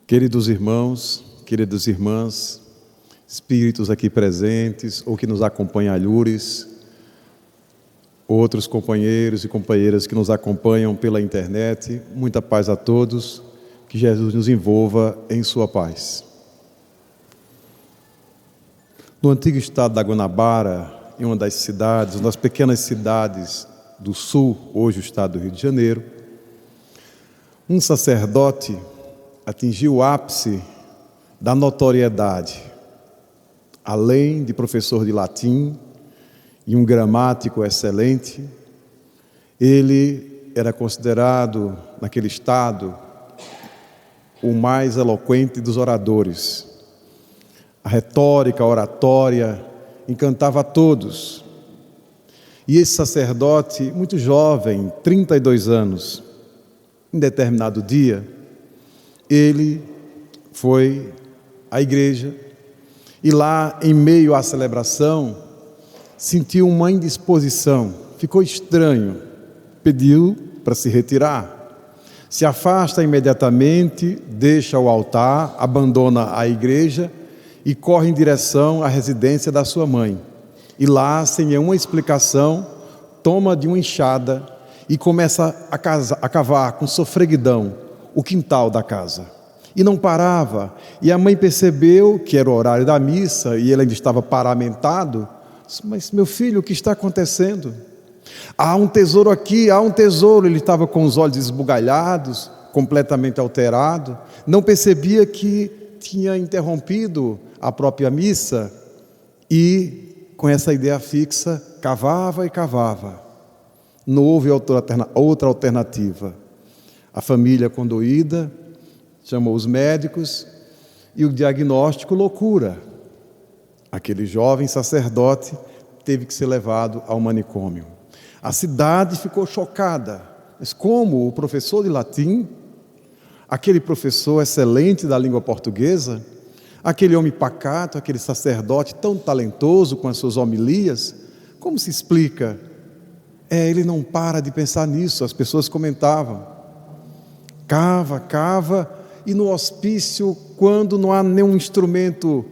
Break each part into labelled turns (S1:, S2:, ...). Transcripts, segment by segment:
S1: Queridos irmãos, queridas irmãs, espíritos aqui presentes ou que nos acompanham a Lures, outros companheiros e companheiras que nos acompanham pela internet, muita paz a todos, que Jesus nos envolva em sua paz. No antigo estado da Guanabara, em uma das cidades, uma das pequenas cidades do sul, hoje o estado do Rio de Janeiro, um sacerdote atingiu o ápice da notoriedade. Além de professor de latim e um gramático excelente, ele era considerado, naquele estado, o mais eloquente dos oradores. A retórica, a oratória, encantava a todos. E esse sacerdote, muito jovem, 32 anos, em determinado dia, ele foi à igreja e lá, em meio à celebração, sentiu uma indisposição, ficou estranho, pediu para se retirar. Se afasta imediatamente, deixa o altar, abandona a igreja e corre em direção à residência da sua mãe. E lá, sem nenhuma explicação, toma de uma enxada e começa a cavar com sofreguidão o quintal da casa. E não parava. E a mãe percebeu que era o horário da missa e ele ainda estava paramentado. Mas, meu filho, o que está acontecendo? Há um tesouro aqui, há um tesouro. Ele estava com os olhos esbugalhados, completamente alterado. Não percebia que tinha interrompido a própria missa e, com essa ideia fixa, cavava e cavava. Não houve outra alternativa. A família condoída chamou os médicos e o diagnóstico: loucura. Aquele jovem sacerdote teve que ser levado ao manicômio. A cidade ficou chocada. Mas como o professor de latim, aquele professor excelente da língua portuguesa, aquele homem pacato, aquele sacerdote tão talentoso com as suas homilias, como se explica? Ele não para de pensar nisso. As pessoas comentavam. Cava, e no hospício, quando não há nenhum instrumento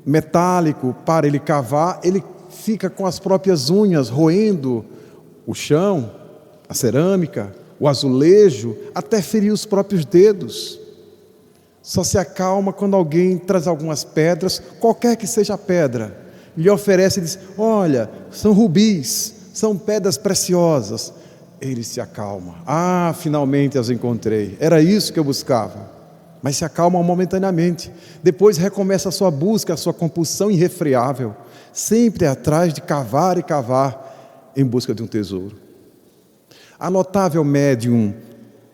S1: metálico para ele cavar, ele fica com as próprias unhas roendo o chão, a cerâmica, o azulejo, até ferir os próprios dedos. Só se acalma quando alguém traz algumas pedras, qualquer que seja a pedra, lhe oferece e diz: olha, são rubis, são pedras preciosas. Ele se acalma. Finalmente as encontrei. Era isso que eu buscava. Mas se acalma momentaneamente. Depois recomeça a sua busca, a sua compulsão irrefreável, sempre atrás de cavar e cavar em busca de um tesouro. A notável médium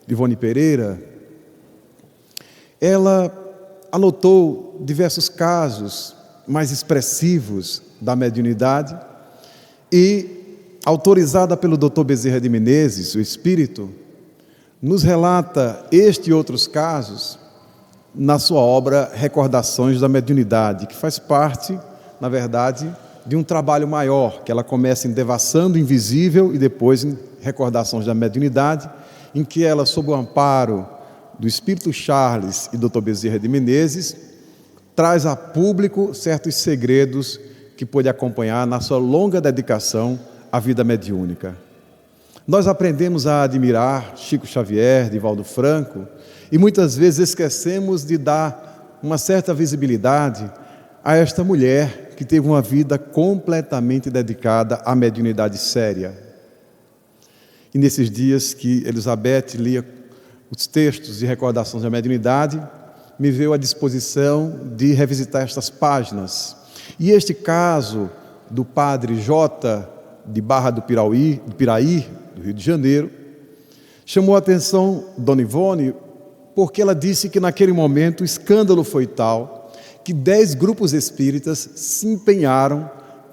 S1: Ivone Pereira, ela anotou diversos casos mais expressivos da mediunidade e, autorizada pelo Dr. Bezerra de Menezes, o espírito, nos relata este e outros casos na sua obra Recordações da Mediunidade, que faz parte, na verdade, de um trabalho maior, que ela começa em Devassando o Invisível e depois em Recordações da Mediunidade, em que ela, sob o amparo do espírito Charles e Dr. Bezerra de Menezes, traz a público certos segredos que pôde acompanhar na sua longa dedicação à vida mediúnica. Nós aprendemos a admirar Chico Xavier, Divaldo Franco, e muitas vezes esquecemos de dar uma certa visibilidade a esta mulher que teve uma vida completamente dedicada à mediunidade séria. E nesses dias que Elizabeth lia os textos de Recordações da Mediunidade, me veio à disposição de revisitar estas páginas. E este caso do padre J. de Barra do Piraí, do Rio de Janeiro, chamou a atenção Dona Ivone, porque ela disse que naquele momento o escândalo foi tal que 10 grupos espíritas se empenharam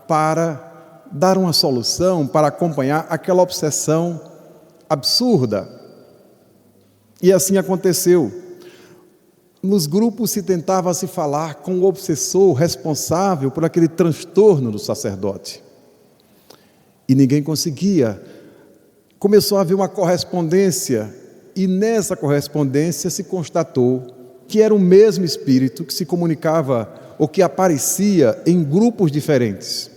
S1: para dar uma solução, para acompanhar aquela obsessão absurda. E assim aconteceu. Nos grupos se tentava se falar com o obsessor responsável por aquele transtorno do sacerdote. E ninguém conseguia. Começou a haver uma correspondência, e nessa correspondência se constatou que era o mesmo espírito que se comunicava ou que aparecia em grupos diferentes.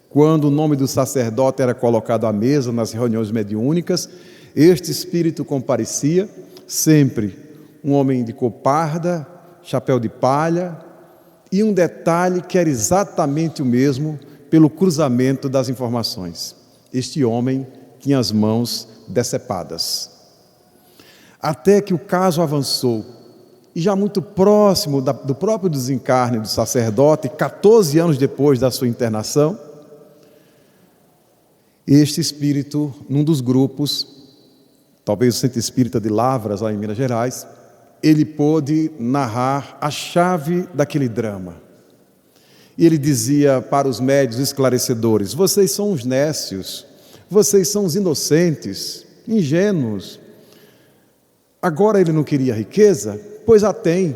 S1: Quando o nome do sacerdote era colocado à mesa nas reuniões mediúnicas, este espírito comparecia, sempre um homem de cor parda, chapéu de palha, e um detalhe que era exatamente o mesmo pelo cruzamento das informações. Este homem tinha as mãos decepadas. Até que o caso avançou, e já muito próximo do próprio desencarne do sacerdote, 14 anos depois da sua internação, este espírito, num dos grupos, talvez o Centro Espírita de Lavras, lá em Minas Gerais, ele pôde narrar a chave daquele drama. E ele dizia para os médios esclarecedores: vocês são os nécios, vocês são os inocentes, ingênuos. Agora ele não queria riqueza? Pois a tem.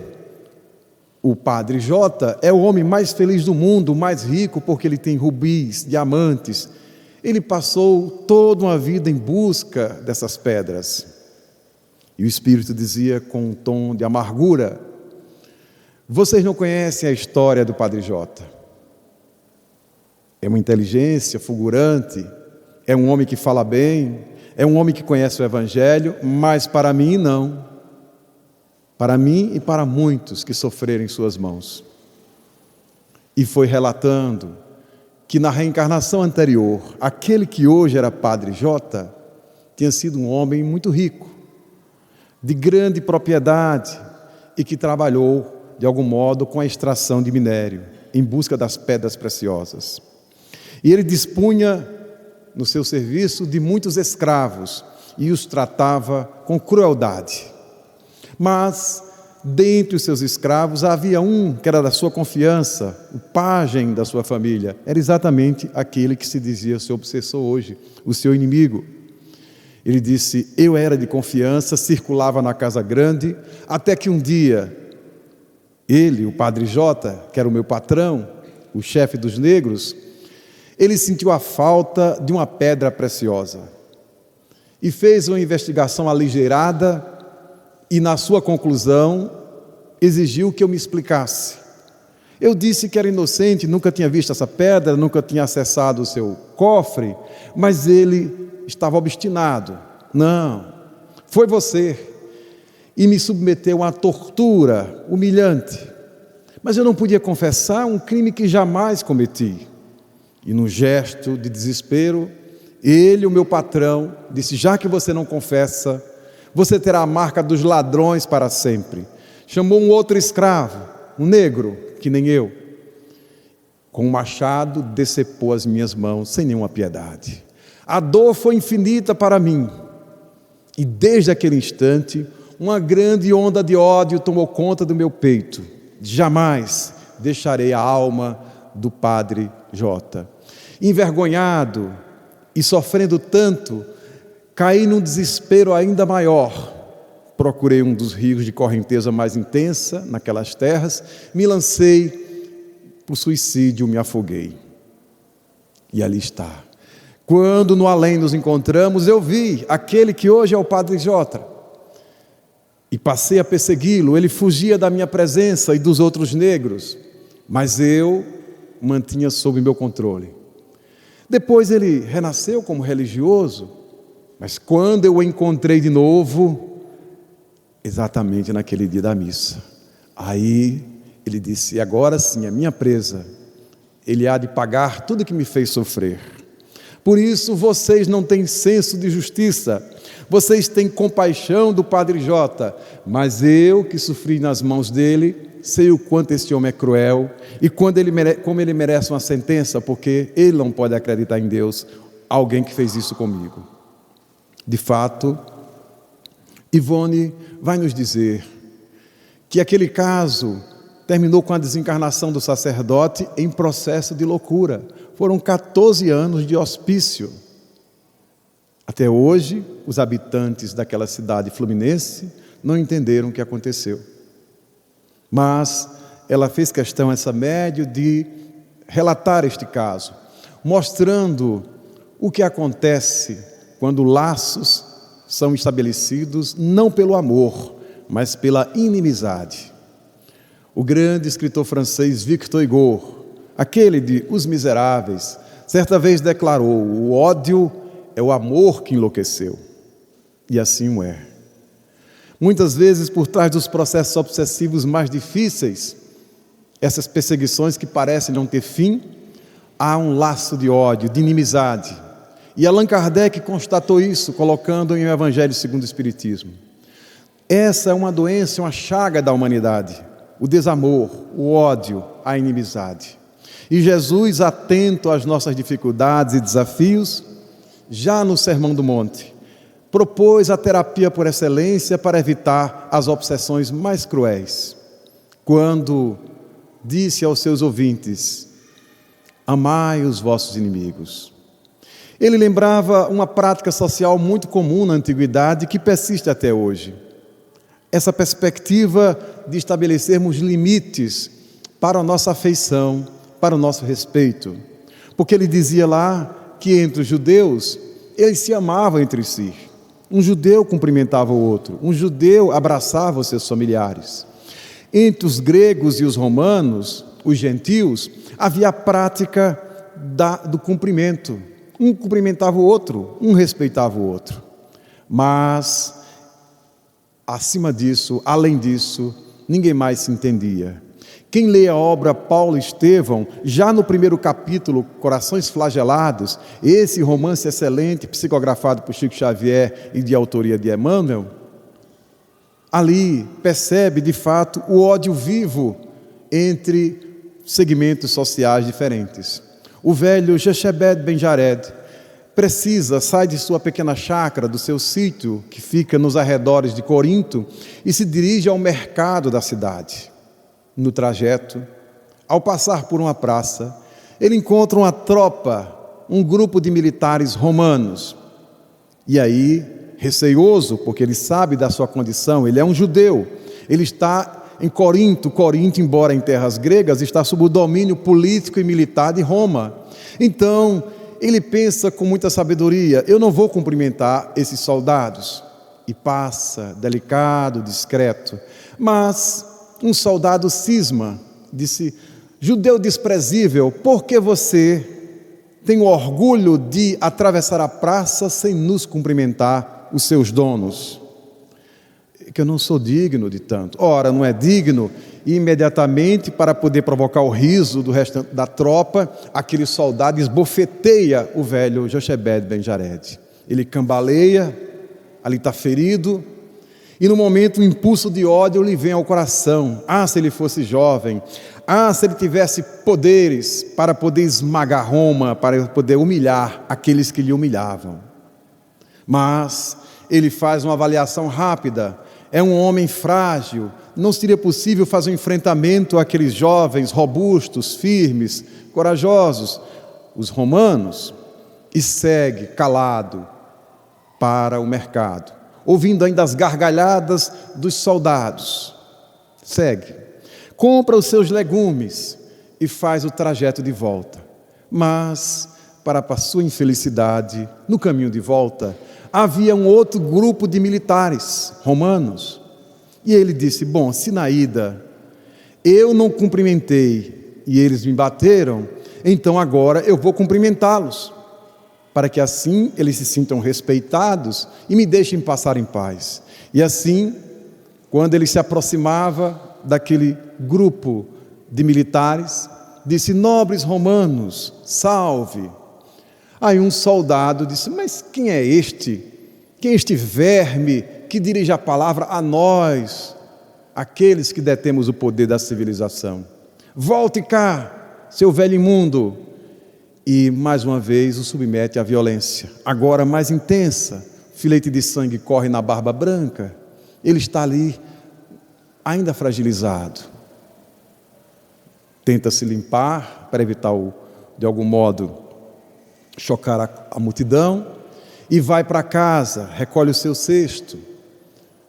S1: O Padre Jota é o homem mais feliz do mundo, mais rico, porque ele tem rubis, diamantes. Ele passou toda uma vida em busca dessas pedras. E o Espírito dizia com um tom de amargura: vocês não conhecem a história do Padre Jota. É uma inteligência fulgurante, é um homem que fala bem, é um homem que conhece o Evangelho, mas para mim não. Para mim e para muitos que sofreram em suas mãos. E foi relatando que na reencarnação anterior, aquele que hoje era Padre Jota, tinha sido um homem muito rico, de grande propriedade, e que trabalhou, de algum modo, com a extração de minério, em busca das pedras preciosas. E ele dispunha, no seu serviço, de muitos escravos, e os tratava com crueldade. Mas, dentre os seus escravos, havia um que era da sua confiança, o pajem da sua família. Era exatamente aquele que se dizia seu obsessor hoje, o seu inimigo. Ele disse: eu era de confiança, circulava na casa grande, até que um dia, ele, o Padre Jota, que era o meu patrão, o chefe dos negros, ele sentiu a falta de uma pedra preciosa e fez uma investigação aligeirada e, na sua conclusão, exigiu que eu me explicasse. Eu disse que era inocente, nunca tinha visto essa pedra, nunca tinha acessado o seu cofre, mas ele estava obstinado. Não, foi você. E me submeteu a uma tortura humilhante. Mas eu não podia confessar um crime que jamais cometi. E num gesto de desespero, ele, o meu patrão, disse: já que você não confessa, você terá a marca dos ladrões para sempre. Chamou um outro escravo, um negro, que nem eu. Com um machado, decepou as minhas mãos, sem nenhuma piedade. A dor foi infinita para mim. E desde aquele instante, uma grande onda de ódio tomou conta do meu peito. Jamais deixarei a alma do Padre Jota. Envergonhado e sofrendo tanto, caí num desespero ainda maior. Procurei um dos rios de correnteza mais intensa naquelas terras, me lancei por suicídio, me afoguei. E ali está. Quando no além nos encontramos, eu vi aquele que hoje é o Padre Jota e passei a persegui-lo. Ele fugia da minha presença e dos outros negros, mas eu mantinha sob meu controle. Depois ele renasceu como religioso, mas quando eu o encontrei de novo, exatamente naquele dia da missa, aí ele disse: agora sim, a minha presa, ele há de pagar tudo que me fez sofrer. Por isso vocês não têm senso de justiça, vocês têm compaixão do Padre Jota, mas eu que sofri nas mãos dele, sei o quanto esse homem é cruel e como ele merece uma sentença, porque ele não pode acreditar em Deus, alguém que fez isso comigo. De fato, Ivone vai nos dizer que aquele caso terminou com a desencarnação do sacerdote em processo de loucura. Foram 14 anos de hospício. Até hoje, os habitantes daquela cidade fluminense não entenderam o que aconteceu. Mas ela fez questão, essa médium, de relatar este caso, mostrando o que acontece quando laços são estabelecidos não pelo amor, mas pela inimizade. O grande escritor francês Victor Hugo, aquele de Os Miseráveis, certa vez declarou: o ódio é o amor que enlouqueceu. E assim o é. Muitas vezes, por trás dos processos obsessivos mais difíceis, essas perseguições que parecem não ter fim, há um laço de ódio, de inimizade. E Allan Kardec constatou isso, colocando em O Evangelho segundo o Espiritismo. Essa é uma doença, uma chaga da humanidade. O desamor, o ódio, a inimizade. E Jesus, atento às nossas dificuldades e desafios, já no Sermão do Monte, propôs a terapia por excelência para evitar as obsessões mais cruéis. Quando disse aos seus ouvintes: amai os vossos inimigos. Ele lembrava uma prática social muito comum na antiguidade que persiste até hoje. Essa perspectiva de estabelecermos limites para a nossa afeição, para o nosso respeito. Porque ele dizia lá que entre os judeus, eles se amavam entre si. Um judeu cumprimentava o outro, um judeu abraçava os seus familiares. Entre os gregos e os romanos, os gentios, havia a prática do cumprimento. Um cumprimentava o outro, um respeitava o outro. Mas, acima disso, além disso, ninguém mais se entendia. Quem lê a obra Paulo e Estevão, já no primeiro capítulo, Corações Flagelados, esse romance excelente, psicografado por Chico Xavier e de autoria de Emmanuel, ali percebe de fato o ódio vivo entre segmentos sociais diferentes. O velho Jochebed Ben Jared sai de sua pequena chácara, do seu sítio, que fica nos arredores de Corinto, e se dirige ao mercado da cidade. No trajeto, ao passar por uma praça, ele encontra uma tropa, um grupo de militares romanos. E aí, receioso, porque ele sabe da sua condição, ele é um judeu, ele está em Corinto. Corinto, embora em terras gregas, está sob o domínio político e militar de Roma. Então, ele pensa com muita sabedoria: eu não vou cumprimentar esses soldados. E passa, delicado, discreto. Mas um soldado cisma, disse: judeu desprezível, por que você tem o orgulho de atravessar a praça sem nos cumprimentar os seus donos? Que eu não sou digno de tanto. Ora, não é digno? E imediatamente, para poder provocar o riso do resto da tropa, aquele soldado esbofeteia o velho Jochebed Ben Jared. Ele cambaleia, ali está ferido, e no momento o impulso de ódio lhe vem ao coração. Ah, se ele fosse jovem! Ah, se ele tivesse poderes para poder esmagar Roma, para poder humilhar aqueles que lhe humilhavam. Mas ele faz uma avaliação rápida. É um homem frágil, não seria possível fazer um enfrentamento àqueles jovens robustos, firmes, corajosos, os romanos, e segue calado para o mercado, ouvindo ainda as gargalhadas dos soldados. Segue, compra os seus legumes e faz o trajeto de volta. Mas, para a sua infelicidade, no caminho de volta, havia um outro grupo de militares romanos. E ele disse: bom, se na ida eu não cumprimentei e eles me bateram, então agora eu vou cumprimentá-los, para que assim eles se sintam respeitados e me deixem passar em paz. E assim, quando ele se aproximava daquele grupo de militares, disse: nobres romanos, salve. Aí um soldado disse: mas quem é este? Quem é este verme que dirige a palavra a nós, aqueles que detemos o poder da civilização? Volte cá, seu velho imundo. E mais uma vez o submete à violência, agora mais intensa. Filete de sangue corre na barba branca. Ele está ali ainda fragilizado. Tenta se limpar para evitar de algum modo chocar a multidão, e vai para casa, recolhe o seu cesto,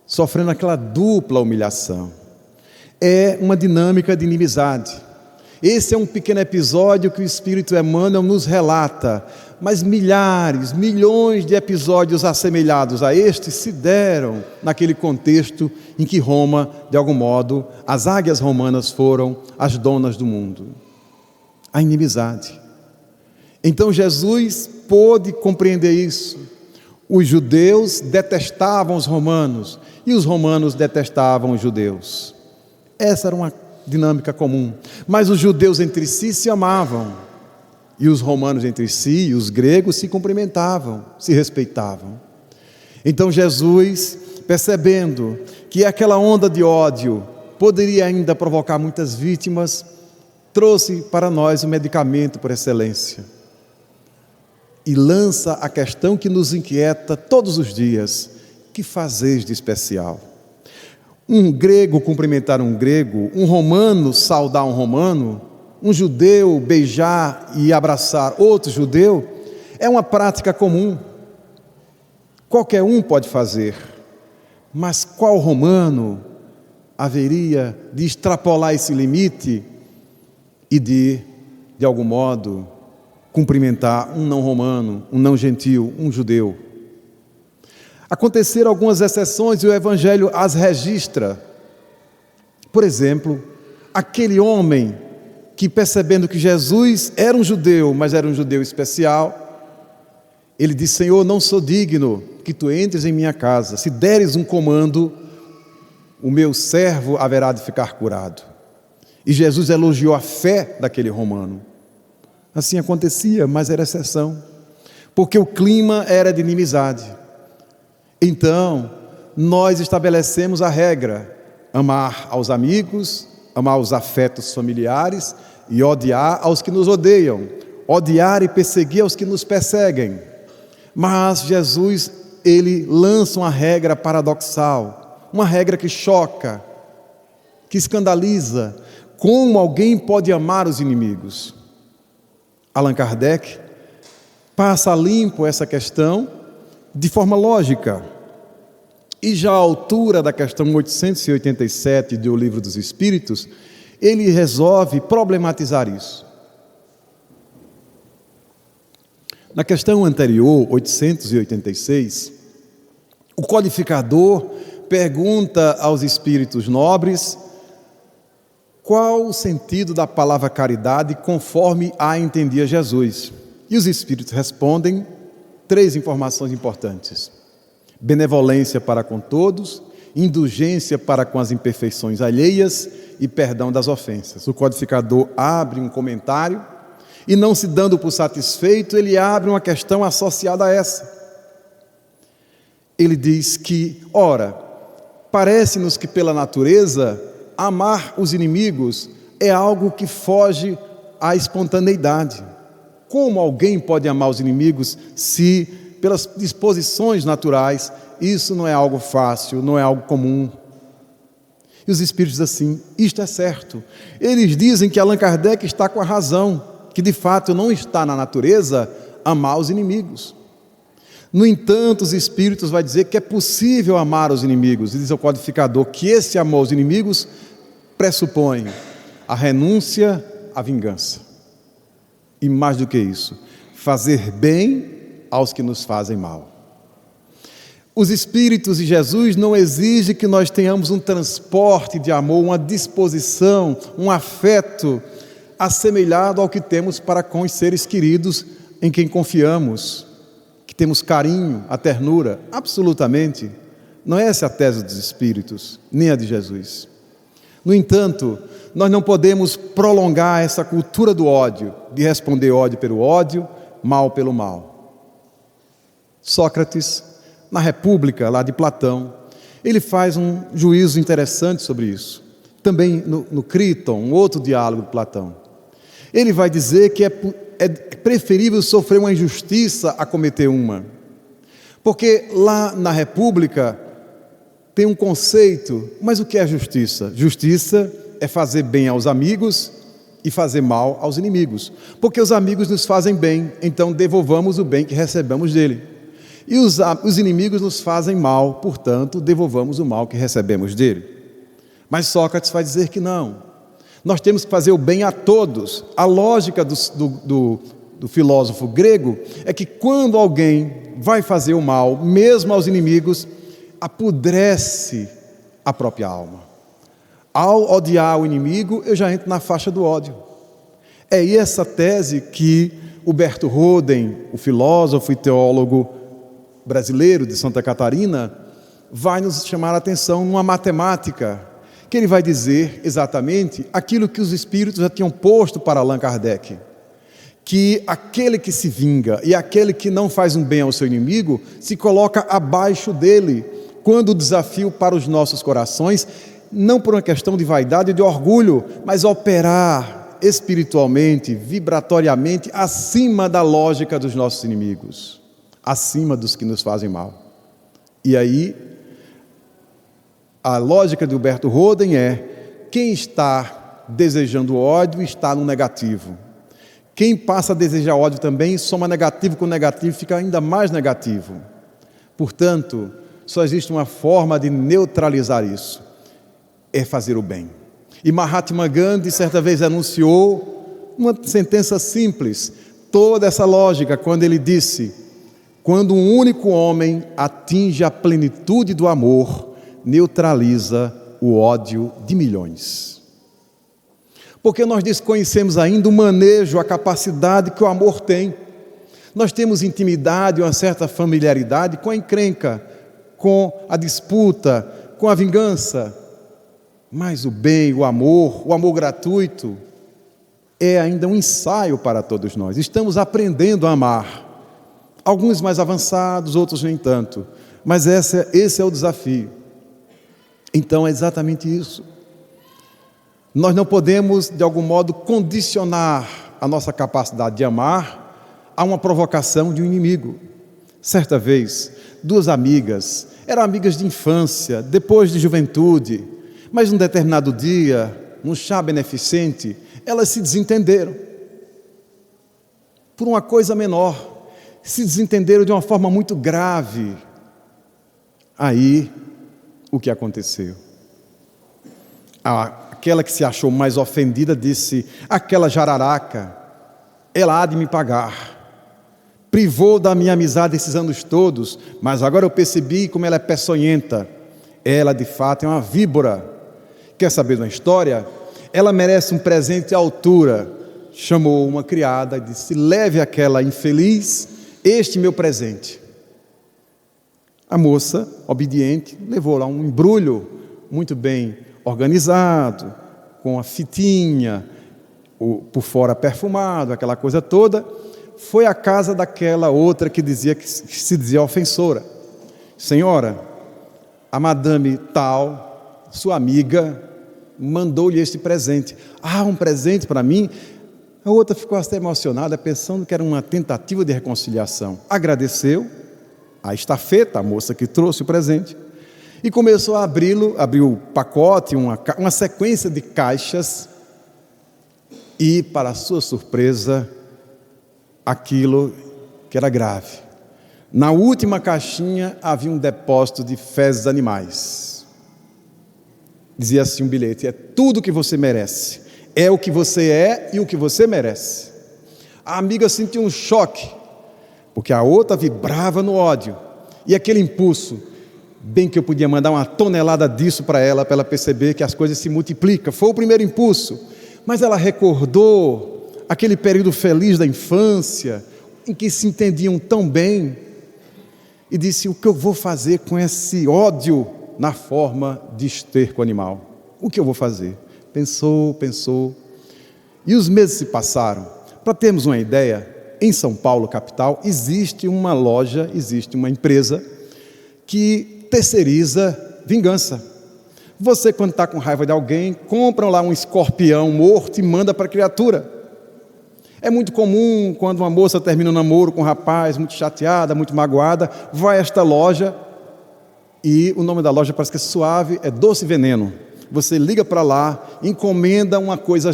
S1: sofrendo aquela dupla humilhação. É uma dinâmica de inimizade. Esse é um pequeno episódio que o Espírito Emmanuel nos relata, mas milhares, milhões de episódios assemelhados a este se deram naquele contexto em que Roma, de algum modo, as águias romanas foram as donas do mundo. A inimizade. Então Jesus pôde compreender isso. Os judeus detestavam os romanos e os romanos detestavam os judeus. Essa era uma dinâmica comum, mas os judeus entre si se amavam, e os romanos entre si, e os gregos se cumprimentavam, se respeitavam. Então Jesus, percebendo que aquela onda de ódio poderia ainda provocar muitas vítimas, trouxe para nós o medicamento por excelência, e lança a questão que nos inquieta todos os dias: que fazeis de especial? Um grego cumprimentar um grego, um romano saudar um romano, um judeu beijar e abraçar outro judeu, é uma prática comum. Qualquer um pode fazer, mas qual romano haveria de extrapolar esse limite e de algum modo, cumprimentar um não romano, um não gentil, um judeu? Aconteceram algumas exceções e o Evangelho as registra. Por exemplo, aquele homem que, percebendo que Jesus era um judeu, mas era um judeu especial, ele disse: Senhor, não sou digno que tu entres em minha casa, se deres um comando, o meu servo haverá de ficar curado. E Jesus elogiou a fé daquele romano. Assim acontecia, mas era exceção, porque o clima era de inimizade. Então, nós estabelecemos a regra: amar aos amigos, amar os afetos familiares e odiar aos que nos odeiam, odiar e perseguir aos que nos perseguem. Mas Jesus, ele lança uma regra paradoxal, uma regra que choca, que escandaliza. Como alguém pode amar os inimigos? Allan Kardec passa limpo essa questão de forma lógica. E já à altura da questão 887 do Livro dos Espíritos, ele resolve problematizar isso. Na questão anterior, 886, o codificador pergunta aos espíritos nobres qual o sentido da palavra caridade conforme a entendia Jesus. E os espíritos respondem 3 informações importantes: benevolência para com todos, indulgência para com as imperfeições alheias e perdão das ofensas. O codificador abre um comentário e, não se dando por satisfeito, ele abre uma questão associada a essa. Ele diz que, ora, parece-nos que pela natureza, amar os inimigos é algo que foge à espontaneidade. Como alguém pode amar os inimigos se, pelas disposições naturais, isso não é algo fácil, não é algo comum? E os espíritos dizem assim: isto é certo. Eles dizem que Allan Kardec está com a razão, que de fato não está na natureza amar os inimigos. No entanto, os espíritos vão dizer que é possível amar os inimigos. E diz ao codificador que esse amor aos inimigos pressupõe a renúncia à vingança. E mais do que isso, fazer bem aos que nos fazem mal. Os Espíritos e Jesus não exigem que nós tenhamos um transporte de amor, uma disposição, um afeto assemelhado ao que temos para com os seres queridos em quem confiamos, que temos carinho, a ternura. Absolutamente. Não é essa a tese dos Espíritos, nem a de Jesus. No entanto, nós não podemos prolongar essa cultura do ódio, de responder ódio pelo ódio, mal pelo mal. Sócrates, na República, lá de Platão, ele faz um juízo interessante sobre isso. Também no Críton, um outro diálogo de Platão. Ele vai dizer que é preferível sofrer uma injustiça a cometer uma. Porque lá na República tem um conceito, mas o que é justiça? Justiça é fazer bem aos amigos e fazer mal aos inimigos. Porque os amigos nos fazem bem, então devolvamos o bem que recebemos dele. E os inimigos nos fazem mal, portanto, devolvamos o mal que recebemos dele. Mas Sócrates vai dizer que não. Nós temos que fazer o bem a todos. A lógica do filósofo grego é que quando alguém vai fazer o mal, mesmo aos inimigos, apodrece a própria alma. Ao odiar o inimigo, eu já entro na faixa do ódio. É essa tese que Huberto Roden, o filósofo e teólogo brasileiro de Santa Catarina, vai nos chamar a atenção numa matemática, que ele vai dizer exatamente aquilo que os espíritos já tinham posto para Allan Kardec, que aquele que se vinga e aquele que não faz um bem ao seu inimigo se coloca abaixo dele, quando o desafio para os nossos corações, não por uma questão de vaidade e de orgulho, mas operar espiritualmente, vibratoriamente, acima da lógica dos nossos inimigos, acima dos que nos fazem mal. E aí, a lógica de Huberto Roden é: quem está desejando ódio está no negativo. Quem passa a desejar ódio também, soma negativo com negativo, fica ainda mais negativo. Portanto, só existe uma forma de neutralizar isso: é fazer o bem. E Mahatma Gandhi certa vez anunciou uma sentença simples, toda essa lógica, quando ele disse: quando um único homem atinge a plenitude do amor, neutraliza o ódio de milhões. Porque nós desconhecemos ainda o manejo, a capacidade que o amor tem. Nós temos intimidade, uma certa familiaridade com a encrenca, com a disputa, com a vingança. Mas o bem, o amor gratuito, é ainda um ensaio para todos nós. Estamos aprendendo a amar. Alguns mais avançados, outros nem tanto. Mas esse é o desafio. Então é exatamente isso. Nós não podemos, de algum modo, condicionar a nossa capacidade de amar a uma provocação de um inimigo. Certa vez, duas amigas, eram amigas de infância, depois de juventude, mas num determinado dia, num chá beneficente, elas se desentenderam. Por uma coisa menor, se desentenderam de uma forma muito grave. Aí, o que aconteceu? Aquela que se achou mais ofendida disse: aquela jararaca, ela há de me pagar. Privou da minha amizade esses anos todos, mas agora eu percebi como ela é peçonhenta. Ela, de fato, é uma víbora. Quer saber de uma história? Ela merece um presente à altura. Chamou uma criada e disse: leve aquela infeliz este meu presente. A moça, obediente, levou lá um embrulho muito bem organizado, com a fitinha, por fora perfumado, aquela coisa toda. Foi à casa daquela outra que se dizia ofensora. Senhora, a madame tal, sua amiga, mandou-lhe este presente. Ah, um presente para mim? A outra ficou até emocionada, pensando que era uma tentativa de reconciliação. Agradeceu a estafeta, a moça que trouxe o presente, e começou a abriu o pacote, uma sequência de caixas, e, para sua surpresa, aquilo que era grave. Na última caixinha havia um depósito de fezes animais. Dizia assim um bilhete: é tudo o que você merece, é o que você é e o que você merece. A amiga sentiu um choque, porque a outra vibrava no ódio, e aquele impulso, bem que eu podia mandar uma tonelada disso para ela perceber que as coisas se multiplicam. Foi o primeiro impulso, mas ela recordou aquele período feliz da infância, em que se entendiam tão bem, e disse: o que eu vou fazer com esse ódio na forma de esterco animal? O que eu vou fazer? Pensou, e os meses se passaram. Para termos uma ideia, em São Paulo, capital, existe uma loja, existe uma empresa que terceiriza vingança. Você, quando está com raiva de alguém, compra lá um escorpião morto e manda para a criatura. É muito comum, quando uma moça termina um namoro com um rapaz, muito chateada, muito magoada, vai a esta loja, e o nome da loja parece que é suave, é Doce Veneno. Você liga para lá, encomenda uma coisa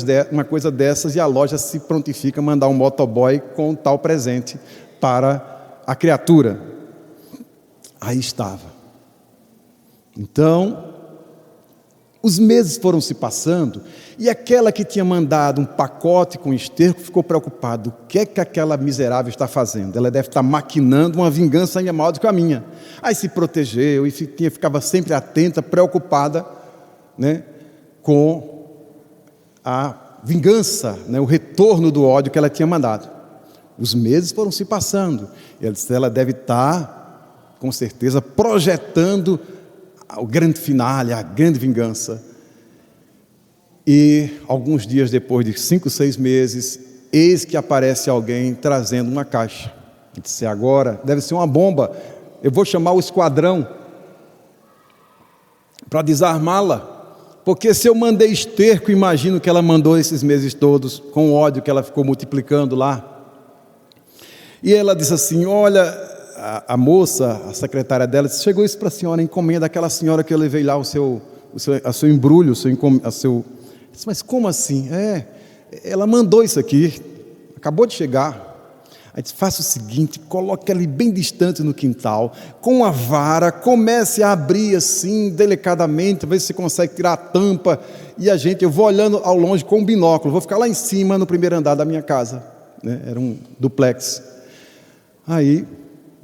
S1: dessas, e a loja se prontifica a mandar um motoboy com tal presente para a criatura. Aí estava. Então, Os meses foram se passando e aquela que tinha mandado um pacote com esterco ficou preocupada. O que é que aquela miserável está fazendo? Ela deve estar maquinando uma vingança ainda maior do que a minha. Aí se protegeu e ficava sempre atenta, preocupada, né, com a vingança, né, o retorno do ódio que ela tinha mandado. Os meses foram se passando. Ela deve estar, com certeza, projetando o grande finale, a grande vingança. E alguns dias depois de 5, 6 meses, eis que aparece alguém trazendo uma caixa. Disse: agora deve ser uma bomba, eu vou chamar o esquadrão para desarmá-la, porque se eu mandei esterco, imagino que ela mandou esses meses todos, com o ódio que ela ficou multiplicando lá. E ela disse assim: olha, a moça, a secretária dela, disse: chegou isso para a senhora, encomenda daquela senhora que eu levei lá o seu embrulho, disse: mas como assim? Ela mandou isso aqui, acabou de chegar. Aí disse: faça o seguinte, coloque ali bem distante no quintal, com a vara, comece a abrir assim, delicadamente, ver se você consegue tirar a tampa, e eu vou olhando ao longe com um binóculo, vou ficar lá em cima no primeiro andar da minha casa, né? Era um duplex. Aí,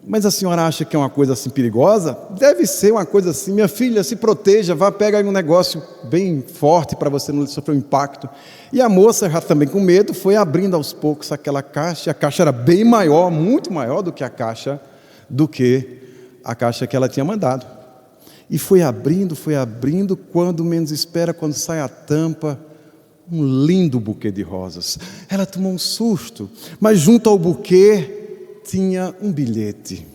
S1: mas a senhora acha que é uma coisa assim perigosa? Deve ser uma coisa assim, minha filha, se proteja, pega aí um negócio bem forte para você não sofrer um impacto. E a moça, já também com medo, foi abrindo aos poucos aquela caixa, e a caixa era bem maior, muito maior do que a caixa que ela tinha mandado. E foi abrindo, quando menos espera, quando sai a tampa, um lindo buquê de rosas. Ela tomou um susto, mas junto ao buquê tinha um bilhete.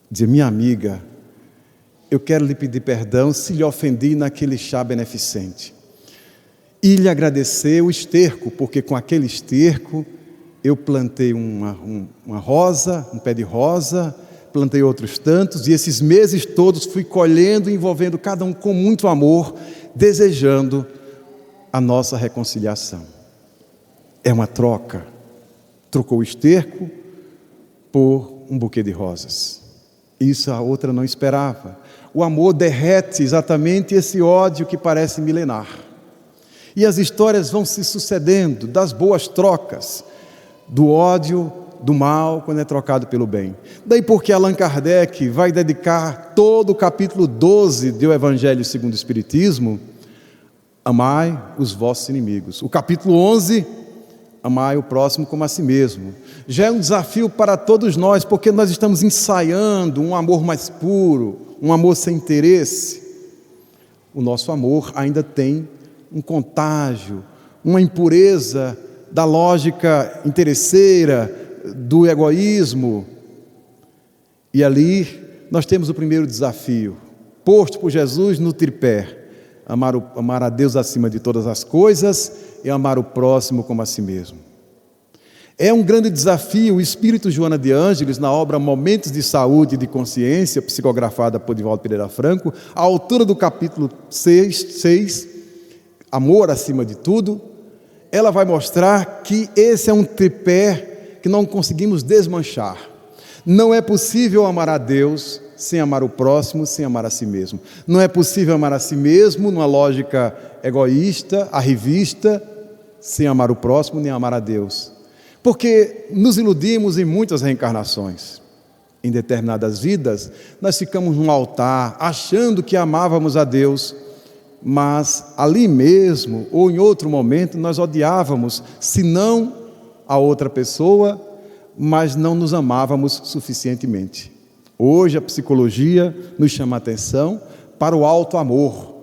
S1: Dizia: minha amiga, eu quero lhe pedir perdão se lhe ofendi naquele chá beneficente. E lhe agradecer o esterco, porque com aquele esterco eu plantei uma rosa, um pé de rosa, plantei outros tantos, e esses meses todos fui colhendo, envolvendo cada um com muito amor, desejando a nossa reconciliação. É uma troca. Trocou o esterco por um buquê de rosas. Isso a outra não esperava. O amor derrete exatamente esse ódio que parece milenar. E as histórias vão se sucedendo das boas trocas, do ódio, do mal, quando é trocado pelo bem. Daí porque Allan Kardec vai dedicar todo o capítulo 12 do Evangelho segundo o Espiritismo: amai os vossos inimigos. O capítulo 11, amai o próximo como a si mesmo. Já é um desafio para todos nós, porque nós estamos ensaiando um amor mais puro, um amor sem interesse. O nosso amor ainda tem um contágio, uma impureza da lógica interesseira, do egoísmo. E ali nós temos o primeiro desafio, posto por Jesus no tripé: amar a Deus acima de todas as coisas e amar o próximo como a si mesmo. É um grande desafio. O espírito Joana de Ângeles, na obra Momentos de Saúde e de Consciência, psicografada por Divaldo Pereira Franco, à altura do capítulo 6, amor acima de tudo, ela vai mostrar que esse é um tripé que não conseguimos desmanchar. Não é possível amar a Deus sem amar o próximo, sem amar a si mesmo. Não é possível amar a si mesmo numa lógica egoísta, arrivista, sem amar o próximo nem amar a Deus. Porque nos iludimos em muitas reencarnações. Em determinadas vidas, nós ficamos num altar achando que amávamos a Deus, mas ali mesmo, ou em outro momento, nós odiávamos, se não a outra pessoa, mas não nos amávamos suficientemente. Hoje a psicologia nos chama a atenção para o alto amor.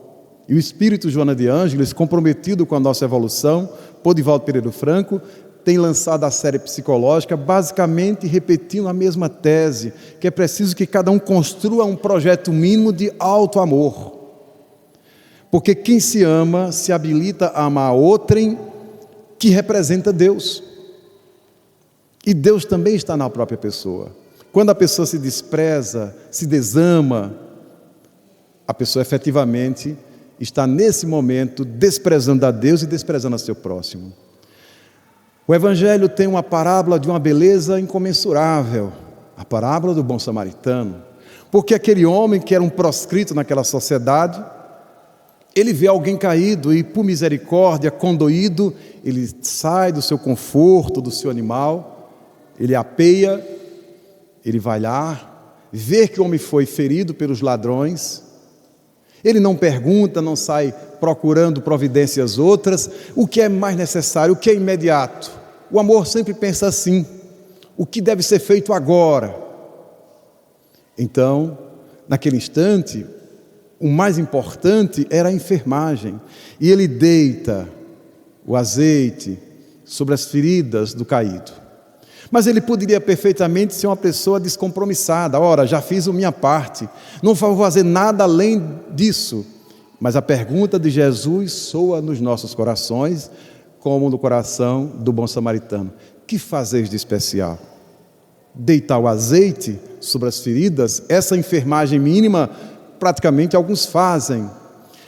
S1: E o espírito Joana de Ângeles, comprometido com a nossa evolução, por Divaldo Pereira Franco, tem lançado a série psicológica, basicamente repetindo a mesma tese, que é preciso que cada um construa um projeto mínimo de alto amor. Porque quem se ama se habilita a amar outrem que representa Deus. E Deus também está na própria pessoa. Quando a pessoa se despreza, se desama, a pessoa efetivamente está nesse momento desprezando a Deus e desprezando a seu próximo. O Evangelho tem uma parábola de uma beleza incomensurável, a parábola do bom samaritano, porque aquele homem que era um proscrito naquela sociedade, Ele vê alguém caído e, por misericórdia, condoído, ele sai do seu conforto, do seu animal, ele apeia, ele vai lá, vê que o homem foi ferido pelos ladrões, ele não pergunta, não sai procurando providências outras, o que é mais necessário, o que é imediato. O amor sempre pensa assim, o que deve ser feito agora. Então, naquele instante, o mais importante era a enfermagem, e ele deita o azeite sobre as feridas do caído. Mas ele poderia perfeitamente ser uma pessoa descompromissada. Ora, já fiz a minha parte, não vou fazer nada além disso. Mas a pergunta de Jesus soa nos nossos corações, como no coração do bom samaritano: que fazeis de especial? Deitar o azeite sobre as feridas, essa enfermagem mínima, praticamente alguns fazem,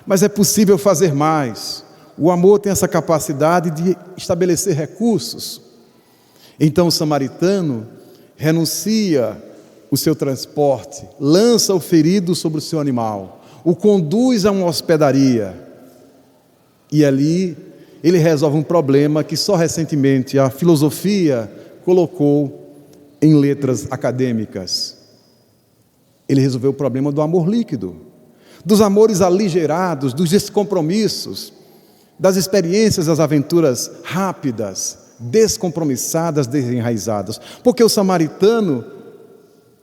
S1: mas é possível fazer mais. O amor tem essa capacidade de estabelecer recursos. Então o samaritano renuncia o seu transporte, lança o ferido sobre o seu animal, o conduz a uma hospedaria, e ali ele resolve um problema que só recentemente a filosofia colocou em letras acadêmicas. Ele resolveu o problema do amor líquido, dos amores aligerados, dos descompromissos, das experiências, das aventuras rápidas, descompromissadas, desenraizadas. Porque o samaritano,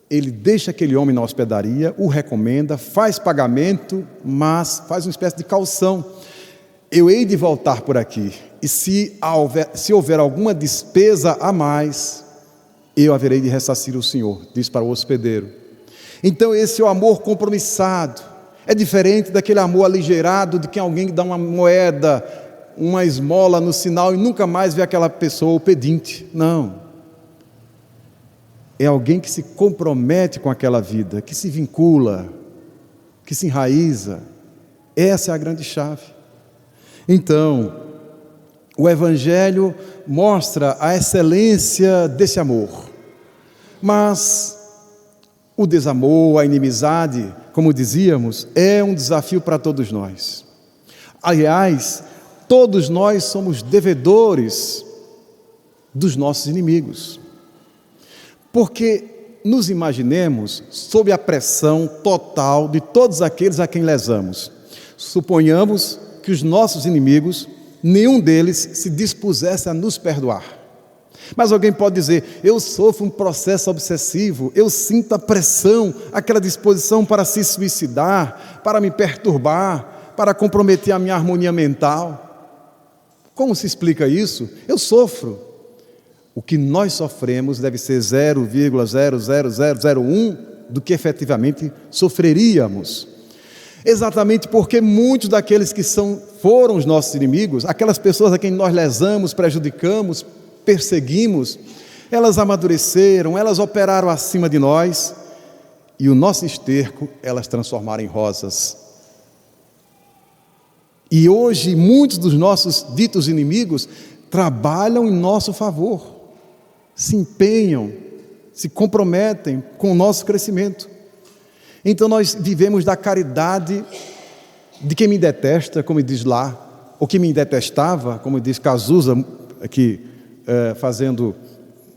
S1: ele deixa aquele homem na hospedaria, o recomenda, faz pagamento, mas faz uma espécie de caução: eu hei de voltar por aqui, e se houver alguma despesa a mais, eu haverei de ressarcir o senhor, diz para o hospedeiro. Então esse é o amor compromissado, é diferente daquele amor aligerado de quem alguém dá uma moeda, uma esmola no sinal e nunca mais vê aquela pessoa, o pedinte. Não, é alguém que se compromete com aquela vida, que se vincula, que se enraiza. Essa é a grande chave. Então, o Evangelho mostra a excelência desse amor, mas o desamor, a inimizade, como dizíamos, é um desafio para todos nós. Aliás, todos nós somos devedores dos nossos inimigos, porque nos imaginemos sob a pressão total de todos aqueles a quem lesamos. Suponhamos que os nossos inimigos, nenhum deles se dispusesse a nos perdoar. Mas alguém pode dizer: eu sofro um processo obsessivo, eu sinto a pressão, aquela disposição para se suicidar, para me perturbar, para comprometer a minha harmonia mental. Como se explica isso? Eu sofro. O que nós sofremos deve ser 0,00001 do que efetivamente sofreríamos. Exatamente porque muitos daqueles que foram os nossos inimigos, aquelas pessoas a quem nós lesamos, prejudicamos, perseguimos, elas amadureceram, elas operaram acima de nós, e o nosso esterco elas transformaram em rosas. E hoje muitos dos nossos ditos inimigos trabalham em nosso favor, se empenham, se comprometem com o nosso crescimento. Então nós vivemos da caridade de quem me detesta, como diz lá, ou que me detestava, como diz Cazuza, aqui, fazendo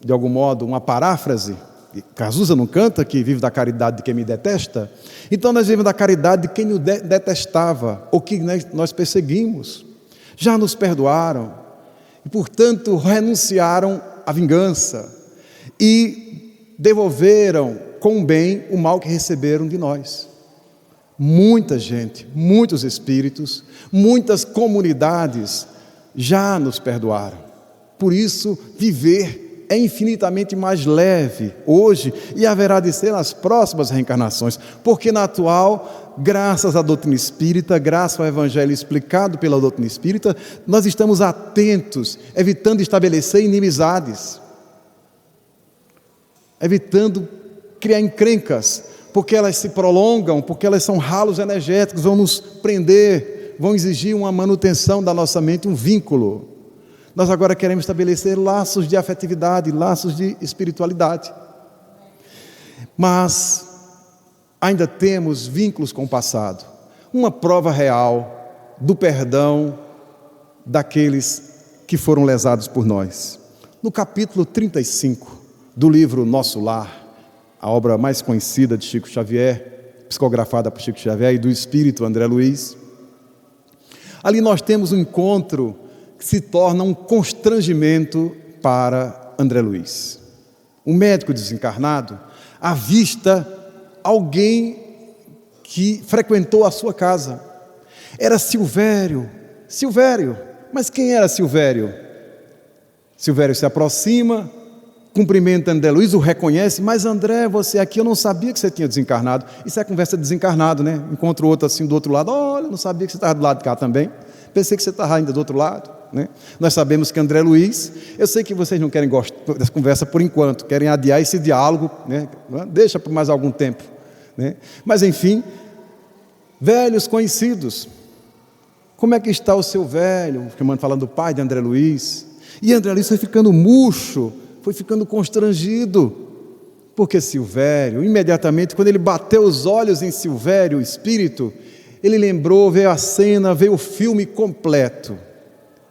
S1: de algum modo uma paráfrase. Cazuza não canta que vive da caridade de quem me detesta? Então nós vivemos da caridade de quem nos detestava, ou que nós perseguimos. Já nos perdoaram, e portanto renunciaram à vingança, e devolveram com bem o mal que receberam de nós. Muita gente, muitos espíritos, muitas comunidades já nos perdoaram. Por isso, viver é infinitamente mais leve hoje e haverá de ser nas próximas reencarnações, porque na atual, graças à doutrina espírita, graças ao Evangelho explicado pela doutrina espírita, nós estamos atentos, evitando estabelecer inimizades, evitando criar encrencas, porque elas se prolongam, porque elas são ralos energéticos, vão nos prender, vão exigir uma manutenção da nossa mente, um vínculo. Nós agora queremos estabelecer laços de afetividade, laços de espiritualidade. Mas ainda temos vínculos com o passado. Uma prova real do perdão daqueles que foram lesados por nós. No capítulo 35 do livro Nosso Lar, a obra mais conhecida de Chico Xavier, psicografada por Chico Xavier e do espírito André Luiz, ali nós temos um encontro que se torna um constrangimento para André Luiz. Um médico desencarnado avista alguém que frequentou a sua casa. Era Silvério. Silvério. Mas quem era Silvério? Silvério se aproxima, cumprimenta André Luiz, o reconhece. Mas André, você aqui, eu não sabia que você tinha desencarnado. Isso é conversa de desencarnado, né? Encontra o outro assim do outro lado. Olha, não sabia que você estava do lado de cá também. Pensei que você estava ainda do outro lado, né? Nós sabemos que André Luiz, eu sei que vocês não querem gostar dessa conversa por enquanto, querem adiar esse diálogo, né? Deixa por mais algum tempo, né? Mas enfim, velhos conhecidos, como é que está o seu velho? Falando do pai de André Luiz. E André Luiz foi ficando murcho, foi ficando constrangido, porque Silvério, imediatamente, quando ele bateu os olhos em Silvério, o espírito, ele lembrou, veio a cena, veio o filme completo.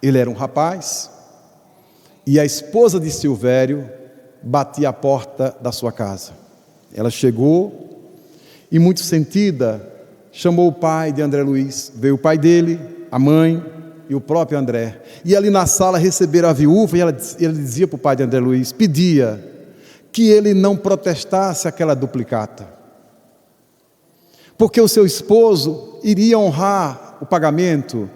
S1: Ele era um rapaz, e a esposa de Silvério batia a porta da sua casa. Ela chegou, e muito sentida, chamou o pai de André Luiz. Veio o pai dele, a mãe e o próprio André. E ali na sala receberam a viúva, e ela dizia para o pai de André Luiz, pedia que ele não protestasse aquela duplicata, porque o seu esposo iria honrar o pagamento,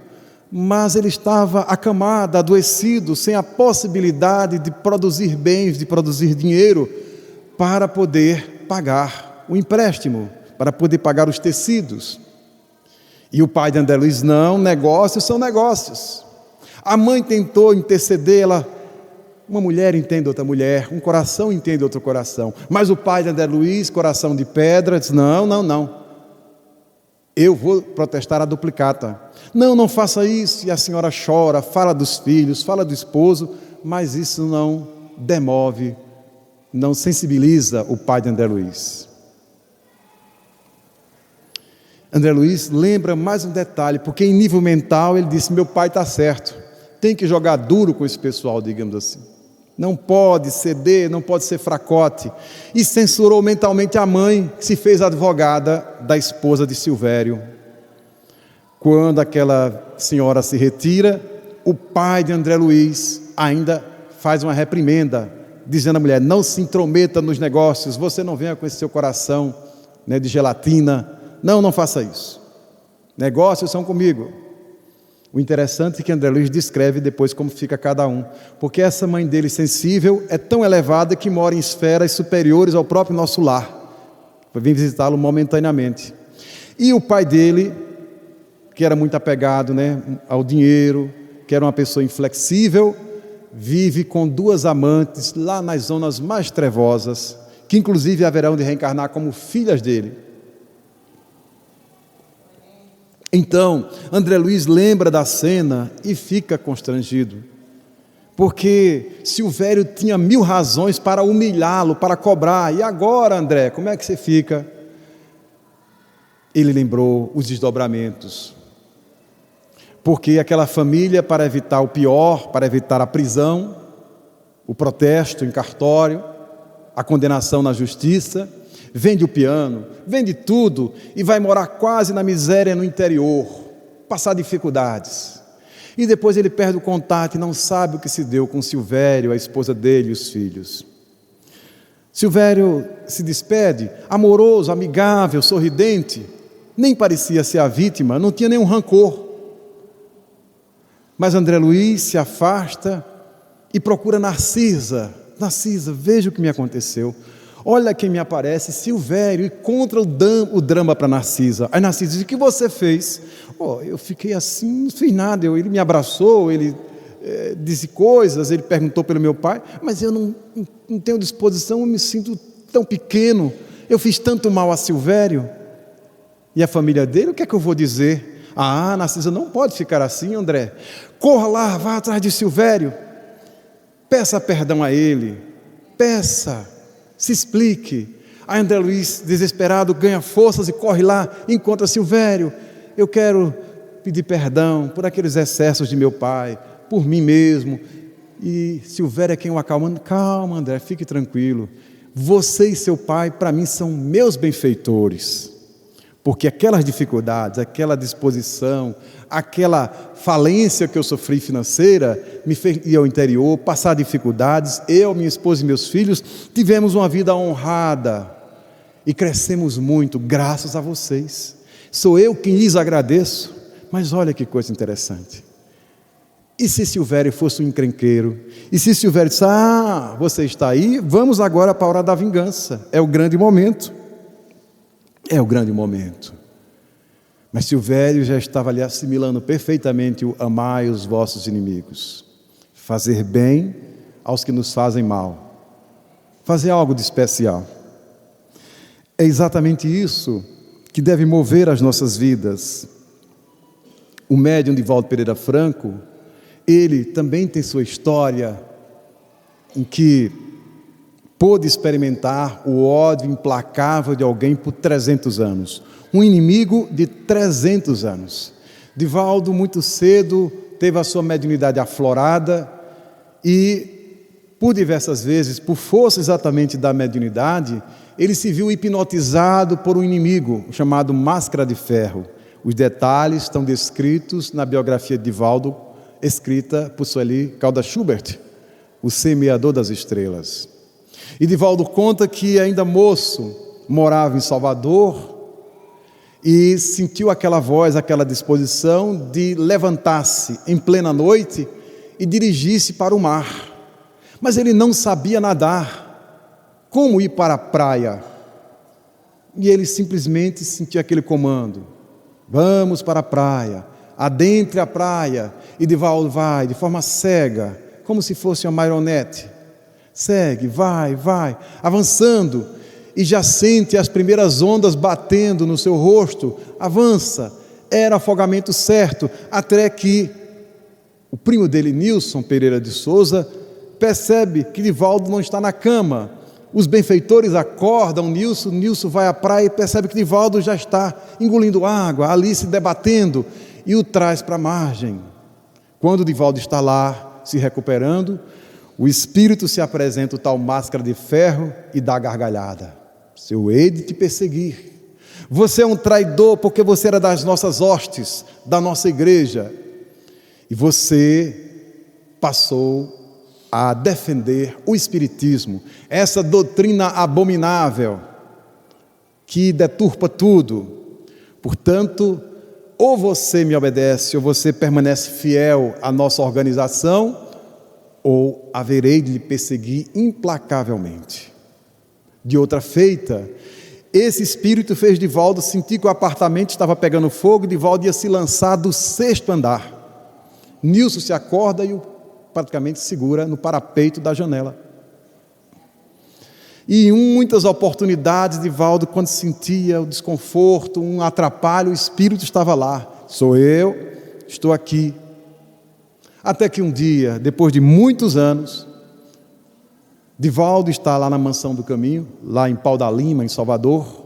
S1: mas ele estava acamado, adoecido, sem a possibilidade de produzir bens, de produzir dinheiro para poder pagar o empréstimo, para poder pagar os tecidos. E o pai de André Luiz, não, negócios são negócios. A mãe tentou interceder, uma mulher entende outra mulher, um coração entende outro coração, mas o pai de André Luiz, coração de pedra, disse, não, eu vou protestar a duplicata. Não faça isso. E a senhora chora, fala dos filhos, fala do esposo, mas isso não demove, não sensibiliza o pai de André Luiz. André Luiz lembra mais um detalhe, porque em nível mental ele disse, meu pai está certo, tem que jogar duro com esse pessoal, digamos assim. Não pode ceder, não pode ser fracote. E censurou mentalmente a mãe, que se fez advogada da esposa de Silvério. Quando aquela senhora se retira, o pai de André Luiz ainda faz uma reprimenda, dizendo à mulher, não se intrometa nos negócios, você não venha com esse seu coração, né, de gelatina, não faça isso, negócios são comigo. O interessante é que André Luiz descreve depois como fica cada um, porque essa mãe dele sensível é tão elevada que mora em esferas superiores ao próprio nosso lar, vem visitá-lo momentaneamente. E o pai dele, que era muito apegado, né, ao dinheiro, que era uma pessoa inflexível, vive com 2 amantes lá nas zonas mais trevosas, que inclusive haverão de reencarnar como filhas dele. Então, André Luiz lembra da cena e fica constrangido, porque Silvério tinha 1000 razões para humilhá-lo, para cobrar. E agora, André, como é que você fica? Ele lembrou os desdobramentos, porque aquela família, para evitar o pior, para evitar a prisão, o protesto em cartório, a condenação na justiça, vende o piano, vende tudo e vai morar quase na miséria no interior, passar dificuldades. E depois ele perde o contato e não sabe o que se deu com Silvério, a esposa dele e os filhos. Silvério se despede, amoroso, amigável, sorridente, nem parecia ser a vítima, não tinha nenhum rancor. Mas André Luiz se afasta e procura Narcisa. Narcisa, veja o que me aconteceu. Olha quem me aparece, Silvério, e contra o drama para Narcisa. Aí Narcisa diz, o que você fez? Eu fiquei assim, não fiz nada, ele me abraçou, ele disse coisas, ele perguntou pelo meu pai, mas eu não tenho disposição, eu me sinto tão pequeno, eu fiz tanto mal a Silvério. E a família dele, o que é que eu vou dizer? Narcisa, não pode ficar assim, André. Corra lá, vá atrás de Silvério, peça perdão a ele, se explique. Aí André Luiz, desesperado, ganha forças e corre lá, encontra Silvério. Eu quero pedir perdão por aqueles excessos de meu pai, por mim mesmo. E Silvério é quem o acalma. Calma, André, fique tranquilo. Você e seu pai, para mim, são meus benfeitores. Porque aquelas dificuldades, aquela disposição, aquela falência que eu sofri financeira, me fez ir ao interior, passar dificuldades. Eu, minha esposa e meus filhos tivemos uma vida honrada e crescemos muito graças a vocês. Sou eu quem lhes agradeço. Mas olha que coisa interessante. E se Silvério fosse um encrenqueiro? E se Silvério disse: você está aí, vamos agora para a hora da vingança. É o grande momento. É o grande momento. Mas Silvério já estava ali assimilando perfeitamente o amai os vossos inimigos. Fazer bem aos que nos fazem mal. Fazer algo de especial. É exatamente isso que deve mover as nossas vidas. O médium Divaldo Pereira Franco, ele também tem sua história em que pôde experimentar o ódio implacável de alguém por 300 anos. Um inimigo de 300 anos. Divaldo, muito cedo, teve a sua mediunidade aflorada e, por diversas vezes, por força exatamente da mediunidade, ele se viu hipnotizado por um inimigo chamado Máscara de Ferro. Os detalhes estão descritos na biografia de Divaldo, escrita por Sueli Caldas Schubert, o semeador das estrelas. E Divaldo conta que, ainda moço, morava em Salvador e sentiu aquela voz, aquela disposição de levantar-se em plena noite e dirigir-se para o mar. Mas ele não sabia nadar. Como ir para a praia? E ele simplesmente sentiu aquele comando: vamos para a praia, adentre a praia. E Divaldo vai de forma cega, como se fosse uma marionete. Segue, vai, avançando, e já sente as primeiras ondas batendo no seu rosto. Avança, era afogamento certo, até que o primo dele, Nilson Pereira de Souza, percebe que Divaldo não está na cama. Os benfeitores acordam Nilson vai à praia e percebe que Divaldo já está engolindo água, ali se debatendo, e o traz para a margem. Quando Divaldo está lá, se recuperando, o espírito se apresenta, o tal Máscara de Ferro, e dá gargalhada: eu hei de te perseguir, você é um traidor, porque você era das nossas hostes, da nossa igreja, e você passou a defender o espiritismo, essa doutrina abominável, que deturpa tudo. Portanto, ou você me obedece, ou você permanece fiel à nossa organização, ou haverei de lhe perseguir implacavelmente. De outra feita, esse espírito fez Divaldo sentir que o apartamento estava pegando fogo, e Divaldo ia se lançar do 6º andar. Nilson se acorda e o praticamente segura no parapeito da janela. E em muitas oportunidades, Divaldo, quando sentia o desconforto, um atrapalho, o espírito estava lá: sou eu, estou aqui. Até que um dia, depois de muitos anos, Divaldo está lá na Mansão do Caminho, lá em Pau da Lima, em Salvador,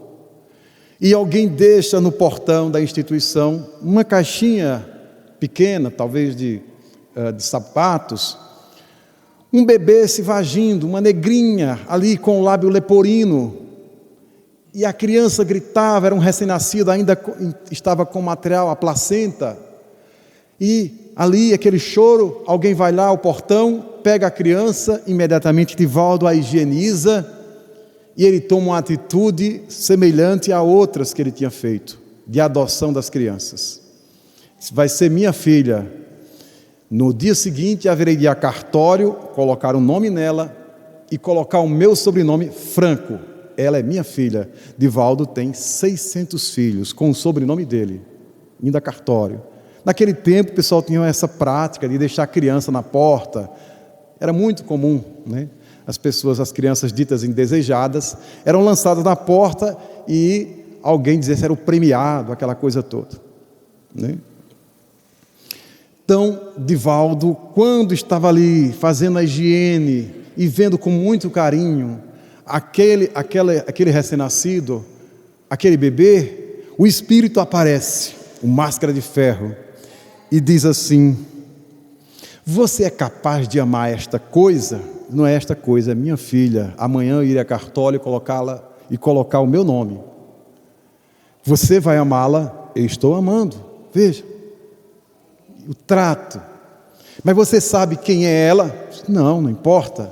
S1: e alguém deixa no portão da instituição uma caixinha pequena, talvez de sapatos, um bebê se vagindo, uma negrinha ali com o lábio leporino, e a criança gritava, era um recém-nascido, ainda estava com material, a placenta, e ali aquele choro, alguém vai lá ao portão, pega a criança, imediatamente Divaldo a higieniza, e ele toma uma atitude semelhante a outras que ele tinha feito, de adoção das crianças. Vai ser minha filha. No dia seguinte, haverei de ir a cartório, colocar um nome nela e colocar o meu sobrenome Franco. Ela é minha filha. Divaldo tem 600 filhos com o sobrenome dele, indo a cartório. Naquele tempo, o pessoal tinha essa prática de deixar a criança na porta. Era muito comum, né? As crianças ditas indesejadas, eram lançadas na porta e alguém dizia que era o premiado, aquela coisa toda, né? Então, Divaldo, quando estava ali fazendo a higiene e vendo com muito carinho aquele recém-nascido, aquele bebê, o espírito aparece, o Máscara de Ferro, e diz assim: você é capaz de amar esta coisa? Não é esta coisa, é minha filha. Amanhã eu irei a cartório colocá-la e colocar o meu nome. Você vai amá-la? Eu estou amando. Veja, o trato. Mas você sabe quem é ela? Não, não importa.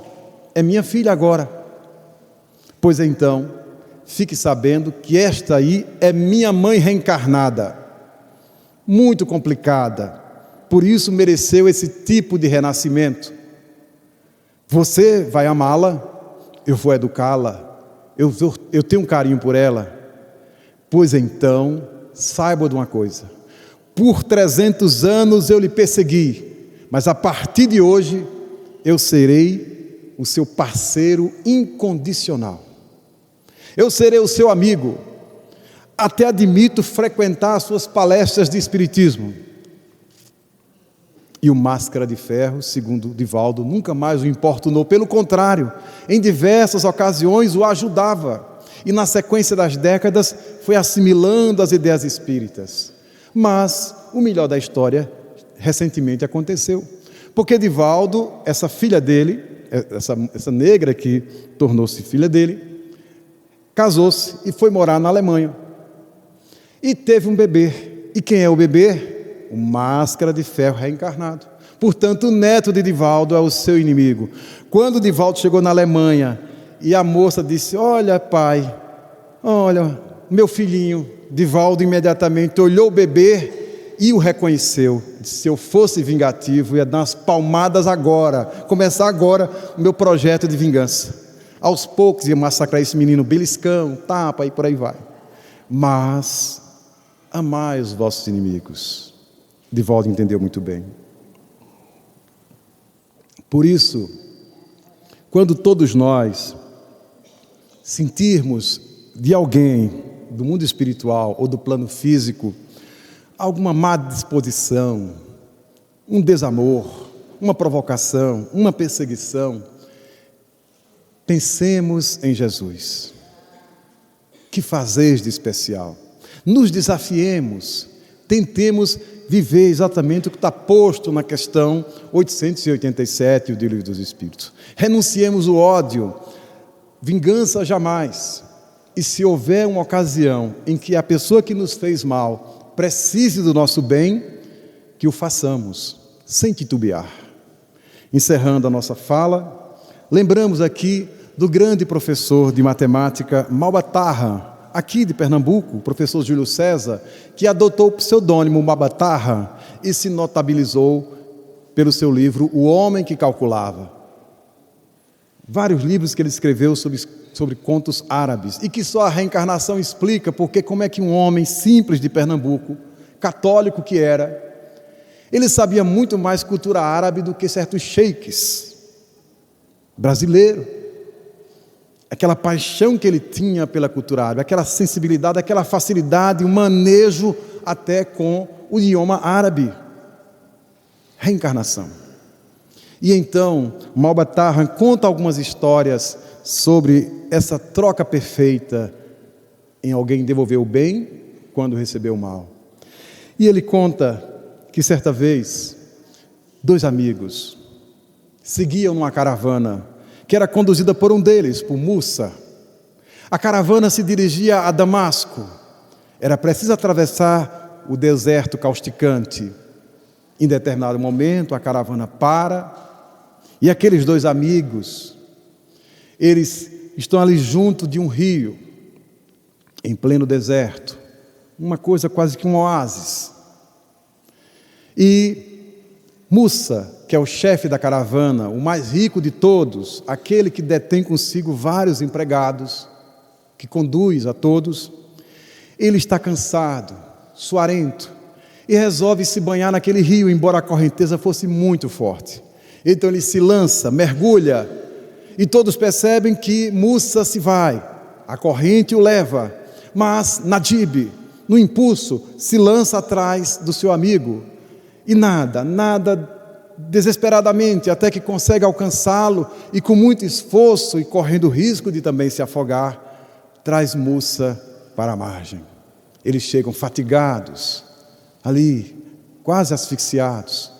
S1: É minha filha agora. Pois então, fique sabendo que esta aí é minha mãe reencarnada. Muito complicada. Por isso mereceu esse tipo de renascimento. Você vai amá-la, eu vou educá-la, eu tenho um carinho por ela. Pois então, saiba de uma coisa: por 300 anos eu lhe persegui, mas a partir de hoje eu serei o seu parceiro incondicional. Eu serei o seu amigo. Até admito frequentar as suas palestras de espiritismo. E o Máscara de Ferro, segundo Divaldo, nunca mais o importunou. Pelo contrário, em diversas ocasiões o ajudava. E na sequência das décadas foi assimilando as ideias espíritas. Mas o melhor da história recentemente aconteceu. Porque Divaldo, essa filha dele, essa negra que tornou-se filha dele, casou-se e foi morar na Alemanha. E teve um bebê. E quem é o bebê? O Máscara de Ferro reencarnado. Portanto, o neto de Divaldo é o seu inimigo. Quando Divaldo chegou na Alemanha e a moça disse: olha, pai, olha, meu filhinho, Divaldo imediatamente olhou o bebê e o reconheceu. Disse: se eu fosse vingativo, ia dar umas palmadas agora, começar agora o meu projeto de vingança. Aos poucos ia massacrar esse menino, beliscão, tapa e por aí vai. Mas amai os vossos inimigos. Divaldo entendeu muito bem. Por isso, quando todos nós sentirmos de alguém do mundo espiritual ou do plano físico alguma má disposição, um desamor, uma provocação, uma perseguição, pensemos em Jesus. Que fazeis de especial? Nos desafiemos, tentemos viver exatamente o que está posto na questão 887 do Livro dos Espíritos. Renunciemos o ódio, vingança jamais. E se houver uma ocasião em que a pessoa que nos fez mal precise do nosso bem, que o façamos, sem titubear. Encerrando a nossa fala, lembramos aqui do grande professor de matemática Malbatarra, aqui de Pernambuco, o professor Júlio César, que adotou o pseudônimo Malbatarra e se notabilizou pelo seu livro O Homem que Calculava. Vários livros que ele escreveu sobre contos árabes, e que só a reencarnação explica porque como é que um homem simples de Pernambuco, católico que era, ele sabia muito mais cultura árabe do que certos sheiks brasileiros. Aquela paixão que ele tinha pela cultura árabe, aquela sensibilidade, aquela facilidade, o manejo até com o idioma árabe. Reencarnação. E então, Malbatarra conta algumas histórias sobre essa troca perfeita em alguém devolver o bem quando recebeu o mal. E ele conta que certa vez, 2 amigos seguiam numa caravana que era conduzida por um deles, por Mussa. A caravana se dirigia a Damasco. Era preciso atravessar o deserto causticante. Em determinado momento, a caravana para, e aqueles 2 amigos, eles estão ali junto de um rio, em pleno deserto, uma coisa quase que um oásis. E Mussa, que é o chefe da caravana, o mais rico de todos, aquele que detém consigo vários empregados, que conduz a todos, ele está cansado, suarento, e resolve se banhar naquele rio, embora a correnteza fosse muito forte. Então ele se lança, mergulha, e todos percebem que Mussa se vai, a corrente o leva, mas Najib, no impulso, se lança atrás do seu amigo, e nada, desesperadamente, até que consegue alcançá-lo, e com muito esforço e correndo o risco de também se afogar, traz Mussa para a margem. Eles chegam fatigados, ali, quase asfixiados.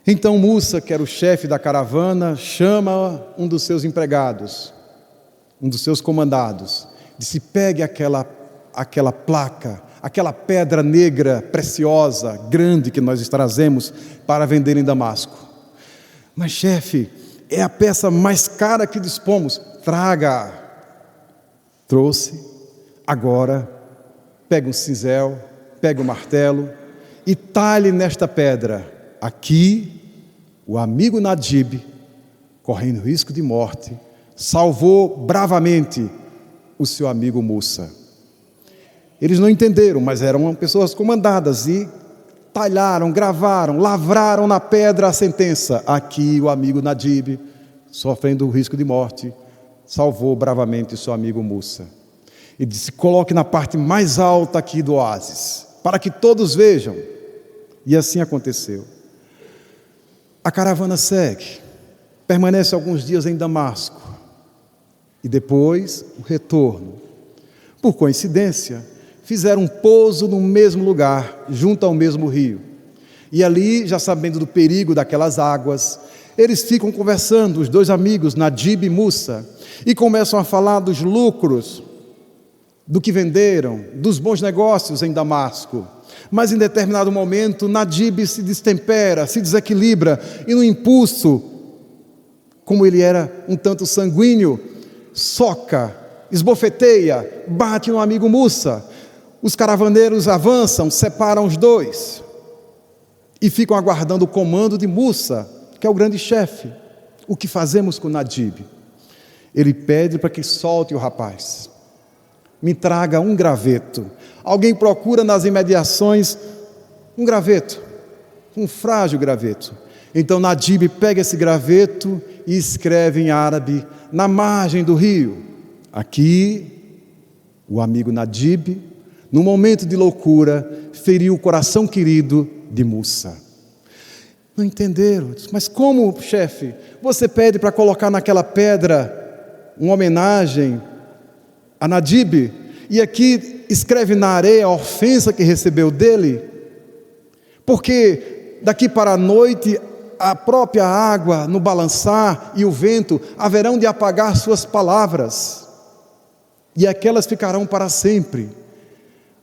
S1: Então Mussa, que era o chefe da caravana, chama um dos seus empregados, um dos seus comandados, disse: pegue aquela placa, aquela pedra negra preciosa, grande que nós trazemos para vender em Damasco. Mas chefe, é a peça mais cara que dispomos. Traga. Trouxe. Agora, pega um cinzel, pega um martelo e talhe nesta pedra. Aqui, o amigo Nadib, correndo risco de morte, salvou bravamente o seu amigo Mussa. Eles não entenderam, mas eram pessoas comandadas e talharam, gravaram, lavraram na pedra a sentença. Aqui o amigo Nadib, sofrendo o risco de morte, salvou bravamente o seu amigo Mussa. E disse: coloque na parte mais alta aqui do oásis, para que todos vejam. E assim aconteceu. A caravana segue, permanece alguns dias em Damasco, e depois o retorno. Por coincidência, fizeram um pouso no mesmo lugar, junto ao mesmo rio. E ali, já sabendo do perigo daquelas águas, eles ficam conversando, os dois amigos, Nadib e Mussa, e começam a falar dos lucros, do que venderam, dos bons negócios em Damasco. Mas em determinado momento, Nadib se destempera, se desequilibra, e no impulso, como ele era um tanto sanguíneo, soca, esbofeteia, bate no amigo Mussa. Os caravaneiros avançam, separam os dois e ficam aguardando o comando de Mussa, que é o grande chefe. O que fazemos com Nadib? Ele pede para que solte o rapaz. Me traga um graveto. Alguém procura nas imediações um graveto, um frágil graveto. Então Nadib pega esse graveto e escreve em árabe, na margem do rio: aqui, o amigo Nadib, no momento de loucura, feriu o coração querido de Mussa. Não entenderam. Mas como, chefe? Você pede para colocar naquela pedra uma homenagem a Nadib, e aqui escreve na areia a ofensa que recebeu dele? Porque daqui para a noite, a própria água no balançar e o vento haverão de apagar suas palavras, e aquelas ficarão para sempre.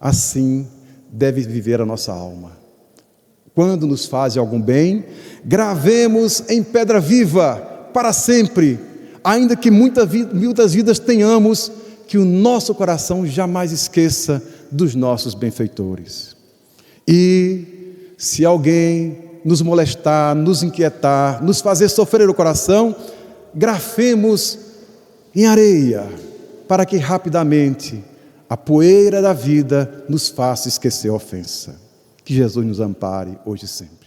S1: Assim deve viver a nossa alma. Quando nos faz algum bem, gravemos em pedra viva para sempre, ainda que muitas vidas tenhamos, que o nosso coração jamais esqueça dos nossos benfeitores. E se alguém nos molestar, nos inquietar, nos fazer sofrer o coração, grafemos em areia, para que rapidamente a poeira da vida nos faça esquecer a ofensa. Que Jesus nos ampare hoje e sempre.